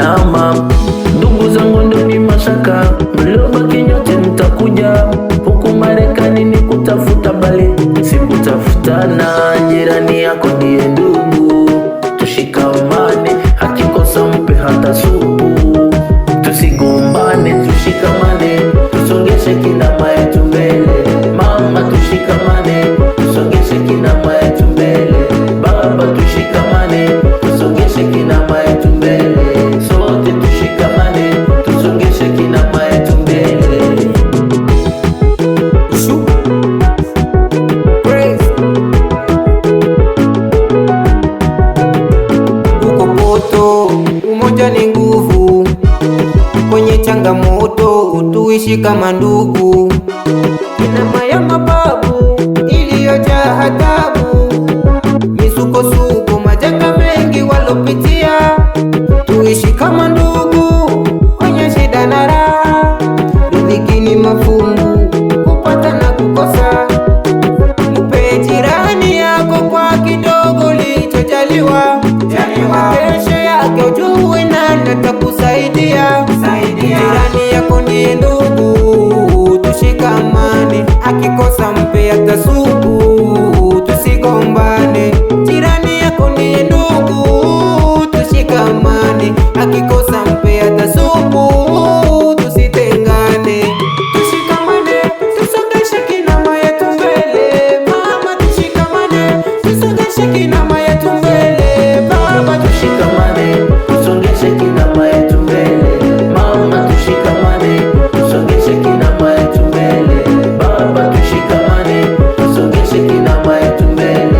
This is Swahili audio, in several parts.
kinama. Ndugu zangu ndio ni mashaka, mliobaki nyote mtakuja. Huku Marekani ni kutafuta bali sikutafutana. Jirani yako ndiye ndugu, tushikamane, akikosa mpe hata supu. Tusigombane, tushikamane, tusongeshe kinama yetu mbele. Mama tushikamane, tusongeshe kinama yetu mbele. Baba tushikamane, tusongeshe kinama yetu mbele. Sote tushikamane, tusongeshe kinama yetu mbele. Uko poto, umoja ni nguvu. Kwenye changamoto tuishi kama ndugu. Kinama ya mababu iliyojaa hatabu, misukosuko, majanga mengi walopitia. Tuishi kama ndugu kwenye shida na raha. Riziki ni mafungu, kupata na kukosa. Mpe jirani yako kwa kidogo ulichojaliwa. Kesho yake ujue nani atakusaidia. Jirani yako ndiye ndugu, tushikamane, akikosa mpe hata supu. Tusigombane, jirani yako ndiye ndugu, tushikamane, akikosa mpe hata supu. Tusitengane, tushikamane, tusongeshe kinama yetu mbele. Mama tushikamane, tusongeshe kinama yetu mbele. Baba Tushikamane, tusongeshe kinama yetu mbele. Mama tushikamane, tusongeshe kinama yetu mbele. Baba tushikamane, tusongeshe kinama yetu mbele.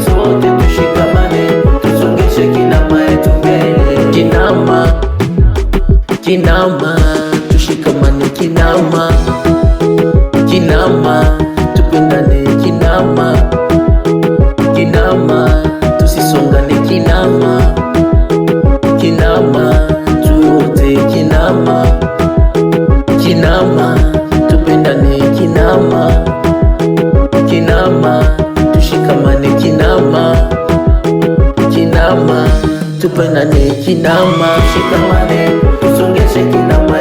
Sote tushikamane, tusongeshe kinama yetu mbele. Kinama, kinama, tushikamane kinama. Kinama, tupendane kinama. Kinama, tusisongane kinama. Kinama, tuote kinama. Kinama, tupendane kinama. Kinama, tushikamane kinama. Kinama, tupendane kinama. Tushikamane, tusongeshe kinama.